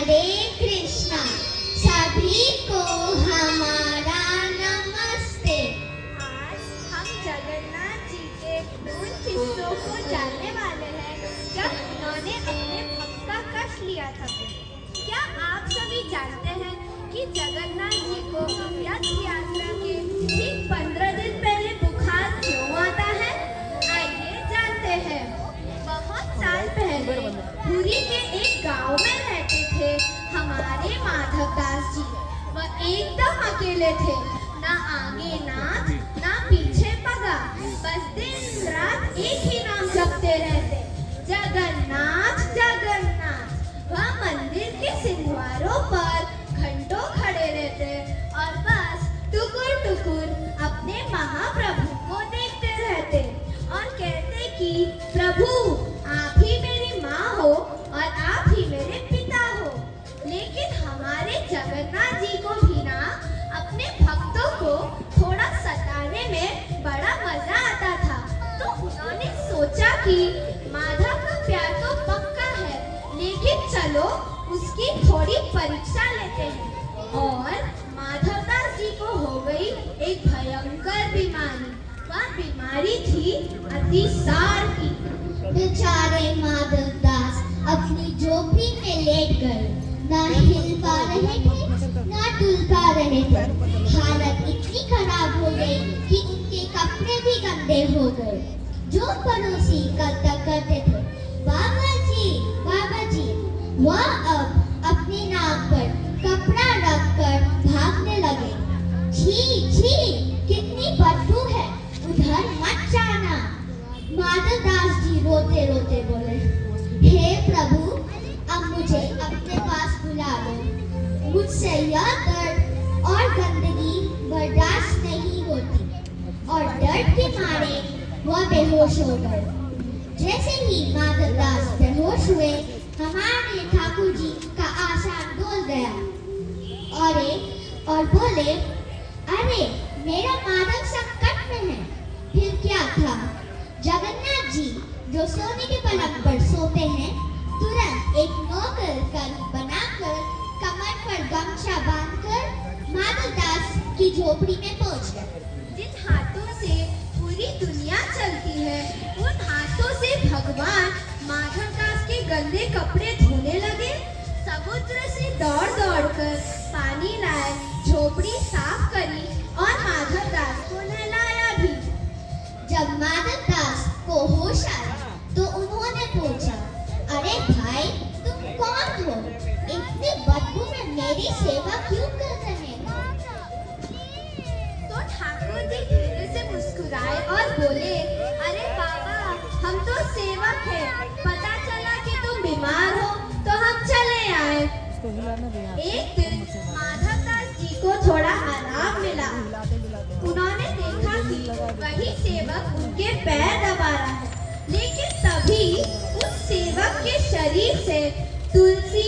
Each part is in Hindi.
हरे कृष्णा। सभी को हमारा नमस्ते। आज हम जगन्नाथ जी के उन किस्सों को जानने वाले हैं जब उन्होंने अपने भक्त का कष्ट लिया था। क्या आप सभी जानते हैं कि जगन्नाथ जी को रथ यात्रा के ठीक 15 दिन पहले बुखार क्यों आता है? आइए जानते हैं। बहुत साल पहले पुरी के एक गांव में रहते थे हमारे माधवदास जी। वह एकदम अकेले थे, ना आगे नाथ ना पीछे पगा, बस दिन रात एक ही नाम जपते रहते, जगन्नाथ जगन्नाथ। वह मंदिर के सिंहद्वारों पर घंटों खड़े रहते और बस टुकुर टुकुर अपने महाप्रभु को देखते रहते और कहते कि प्रभु आप ही मेरी माँ हो और आप ही मेरे पिता हो। लेकिन हमारे जगन्नाथ जी को भी ना अपने भक्तों को थोड़ा सताने में बड़ा मजा आता था। तो उन्होंने सोचा कि माधव का प्यार तो पक्का है, लेकिन चलो उसकी थोड़ी परीक्षा लेते हैं। और माधवदास जी को हो गई एक भयंकर बीमारी। वह बीमारी थी अतिसार की। बेचारे माधवदास अपनी झोपड़ी में लेट गए, ना हिल पा रहे थे ना डुल पा रहे थे। हालत इतनी खराब हो गई कि उनके कपड़े भी गंदे हो गए। जो पड़ोसी कल तक करते थे बाबा जी, वह अब अपने नाक पर कपड़ा रखकर भागने लगे। छी छी, कितनी बदबू है, उधर मत जाना। माधवदास जी रोते रोते बोले, हे प्रभु अब मुझे अपने पास बुला लो। मुझसे यह दर्द और गंदगी बर्दाश्त नहीं होती। और डर के मारे वह बेहोश हो गए। जैसे ही माधवदास बेहोश हुए, हमारे ठाकुर जी का आसान डोल गया और बोले, अरे मेरा माधव संकट में है। फिर क्या था, जगन्नाथ जी जो सोने के पलंग पर सोते हैं, तुरंत एक नौकर बनाकर कमर पर गमछा बांधकर माधवदास की झोपड़ी में पहुंच गए। जिन हाथों से पूरी दुनिया चलती है, उन हाथों से भगवान माधवदास के गंदे कपड़े धोने लगे। समुद्र से दौड़ दौड़ कर पानी लाए, झोपड़ी साफ करी और माधवदास को नहलाया भी। जब माधवदास को होश आया तो उन्होंने पूछा, अरे भाई तुम कौन हो? इतनी बदबू में मेरी सेवा क्यों कर रहे हो? तो ठाकुर जी धीरे से मुस्कुराए और बोले, अरे बाबा हम तो सेवक हैं, पता चला कि तुम बीमार हो तो हम चले आए। एक दिन माधवदास जी को थोड़ा आराम मिला। उन्होंने देखा कि वही सेवक उनके पैर दबा रहा है, लेकिन तभी उस सेवक के शरीर से तुलसी,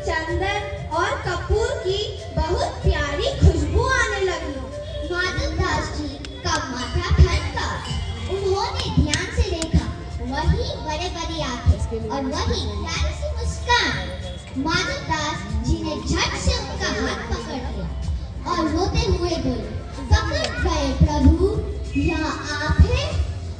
चंदन और कपूर की बहुत प्यारी खुशबू आने लगी। माधवदास जी का माथा ठनका। उन्होंने ध्यान से देखा, वही बड़े बड़ी आंखें और वही प्यारी सी मुस्कान। माधवदास जी ने झट से उनका हाथ पकड़ लिया और रोते हुए बोले, पकड़ गए प्रभु, यह आप हैं?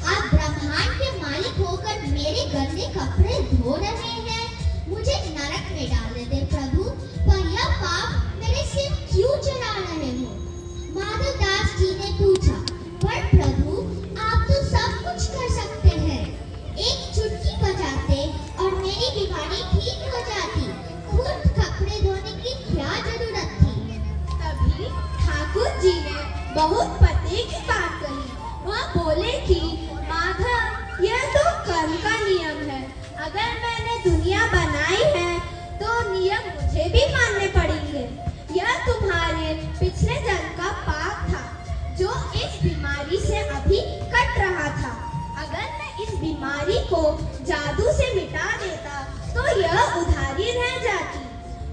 आप ब्रह्मांड के मालिक होकर मेरे गंदे कपड़े धो रहे हैं। मुझे नरक में डाल देते प्रभु, पर यह पाप मेरे सिर क्यों चढ़ा रहे हो? माधवदास जी ने पूछा, पर प्रभु आप तो सब कुछ कर सकते हैं। एक चुटकी बजाते और मेरी बीमारी ठीक हो जाती। खुद कपड़े धोने की क्या जरूरत थी? तभी ठाकुर जी ने बहुत पते की बात कही। वह बोले कि माधव यह तो कर्म का नियम है। अगर मैंने दुनिया बनाई है तो नियम मुझे भी मानने पड़ेंगे। यह तुम्हारे पिछले जन्म का पाप था जो इस बीमारी से अभी कट रहा था। अगर मैं इस बीमारी को जादू से मिटा देता तो यह उधारी रह जाती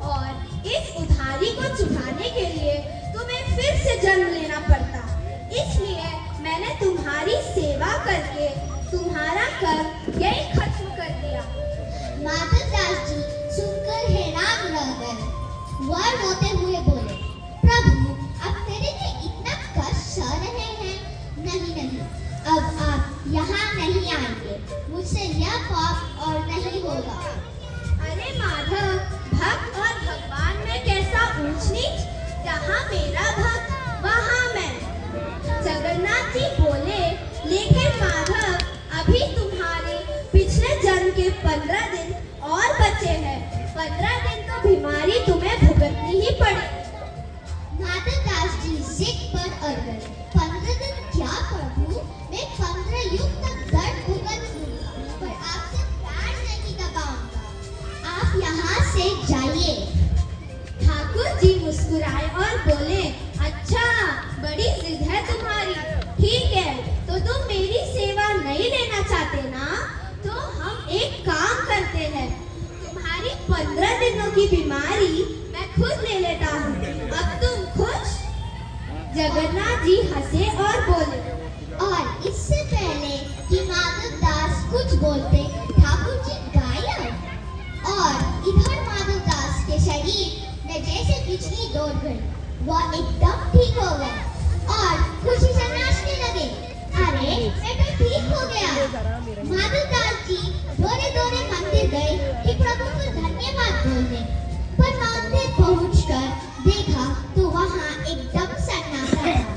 और इस उधारी को चुकाने के लिए तुम्हें फिर से जन्म लेना पड़ता। इसलिए मैंने तुम्हारी सेवा करके तुम्हारा कर्म यही खत्म कर दिया। माधवदास जी सुनकर हैरान रह गए। वह रोते हुए बोले, प्रभु अब मेरे लिए इतना कष्ट सह रहे हैं। नहीं नहीं, अब आप यहाँ नहीं आएंगे, मुझसे यह पाप और नहीं होगा। अरे माधव, भक्त और भगवान में कैसा ऊंच नीच। जहाँ मेरा भक्त वहाँ मैं। जगन्नाथ जी बोले, लेकिन माधव अभी तुम्हारे पिछले जन्म के 15 दिन और बचे हैं। 15 दिन तो बीमारी तुम्हें भुगतनी ही पड़ेगी। माधव दास जी जिद पर अड़ गए। 15 दिन क्या प्रभु, मैं 15 युग तक दर्द भुगत लूंगा, पर आपसे पैर नहीं दबाऊंगा। आप यहाँ से जाइए। ठाकुर जी मुस्कुराए और बोले, अच्छा बड़ी जिद है तुम्हारी। ठीक है, तो तुम मेरी सेवा नहीं लेना चाहते ना, तो हम एक काम करते हैं, तुम्हारी 15 दिनों की बीमारी मैं खुद ले लेता हूँ। अब तुम खुश? जगन्नाथ जी हंसे और बोले। और इससे पहले कि माधव दास कुछ बोलते, ठाकुर जी गायब। और इधर माधव दास के शरीर में जैसे बिजली दौड़ गई। वह एकदम ठीक हो गए और खुशी से नाचने लगे। अरे मैं तो ठीक हो गया। माधव दास जी दौड़े दौड़े मंदिर गए कि प्रभु को धन्यवाद बोलने। पर मंदिर पहुंचकर देखा तो वहाँ एकदम सन्नाटा था।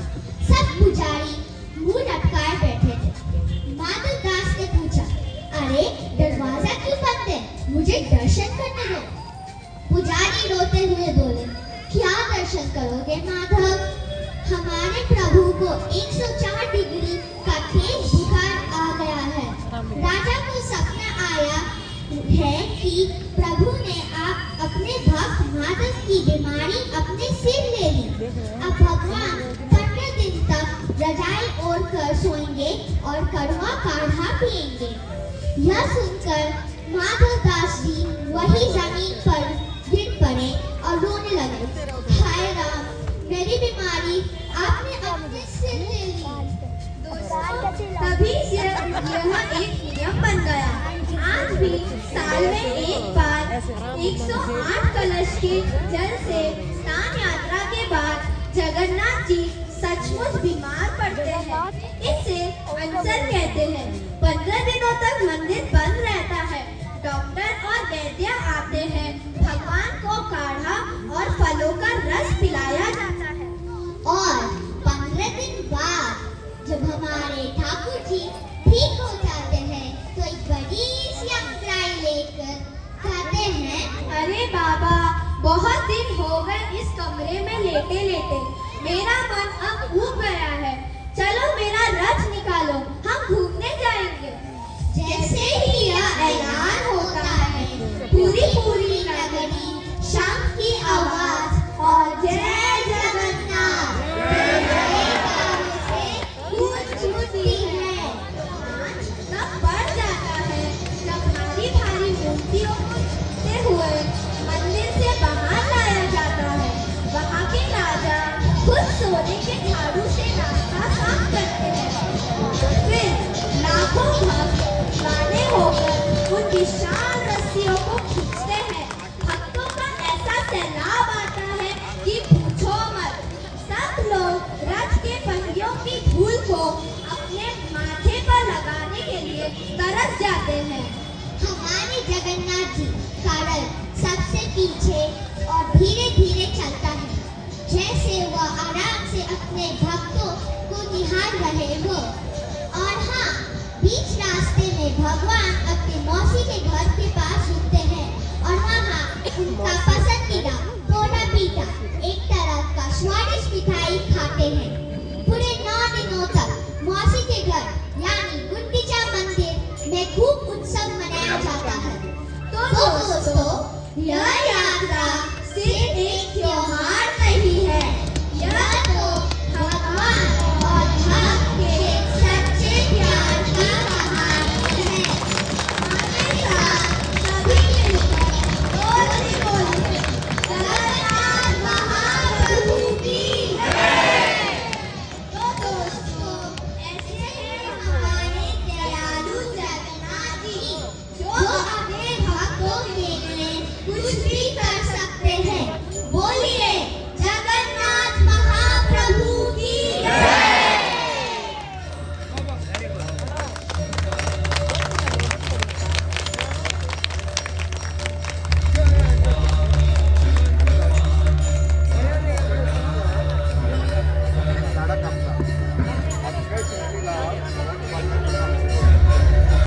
सब पुजारी मुंह लटकाए बैठे थे। माधव दास ने पूछा, अरे दरवाजा क्यों बंद है, मुझे दर्शन करने दो। पुजारी रोते हुए बोले, क्या दर्शन करोगे माधव, हमारे प्रभु को 104 डिग्री का तेज बुखार आ गया है। राजा को सपना आया है कि प्रभु ने आप अपने भक्त माधव की बीमारी अपने सिर ले ली। अब भगवान 15 दिन तक रजाई ओढ़ कर सोएंगे और कड़वा काढ़ा पिएंगे। यह सुनकर माधव दास जी वही जमीन पर गिर पड़े और रोने लगे। हाय राम, मेरी बीमारी आपने अपने सिर ले ली। तभी से यह एक नियम बन गया। आज भी साल में एक बार 108 कलश के जल से स्नान यात्रा के बाद जगन्नाथ जी सचमुच बीमार पड़ते हैं। इसे अनशन कहते हैं। 15 दिनों तक मंदिर बंद रहता है। डॉक्टर और वैद्य आते हैं। भगवान को काढ़ा और फलों का रस पिलाया जाता है। और 15 दिन बाद जब हमारे ठाकुर जी ठीक हो जाते हैं तो एक बड़ी सी अंगड़ाई लेकर कहते हैं, अरे बाबा, बहुत दिन हो गए इस कमरे में लेटे लेटे। मेरा मन अब ऊब गया है। चलो मेरा रथ निकालो, हम घूमने जाएंगे। जैसे ही यह ऐलान होता है, पूरी पूरी नगरी शंख की आवाज और जय जगन्नाथ जय जयकारों से गूंज उठती है। तब बढ़ जाता है जब भारी भारी मूर्तियों को चलते हुए मंदिर से बाहर लाया जाता है। वहाँ के राजा खुद सोने के झाड़ू से रास्ता साफ करते हैं। फिर लाखों भक्त गाने होकर उन विशाल रस्सियों को खींचते हैं। भक्तों का ऐसा सैलाब आता है कि पूछो मत। सब लोग रथ के पहियों की धूल को अपने माथे पर लगाने के लिए तरस जाते हैं। हमारे जगन्नाथ जी का रथ सबसे पीछे और धीरे धीरे चलता है, जैसे वह आराम से अपने भक्तों को निहार रहे हो। और हाँ, बीच रास्ते में भगवान अपने मौसी के घर के पास रुकते हैं और वहाँ उनका पसंदीदा पोला पीता एक तरह का स्वादिष्ट मिठाई खाते हैं। पूरे 9 दिनों तक मौसी के घर यानी गुंडीचा मंदिर में खूब उत्सव मनाया जाता है। तो दोस्तों, यह यात्रा सिर्फ एक त्योहार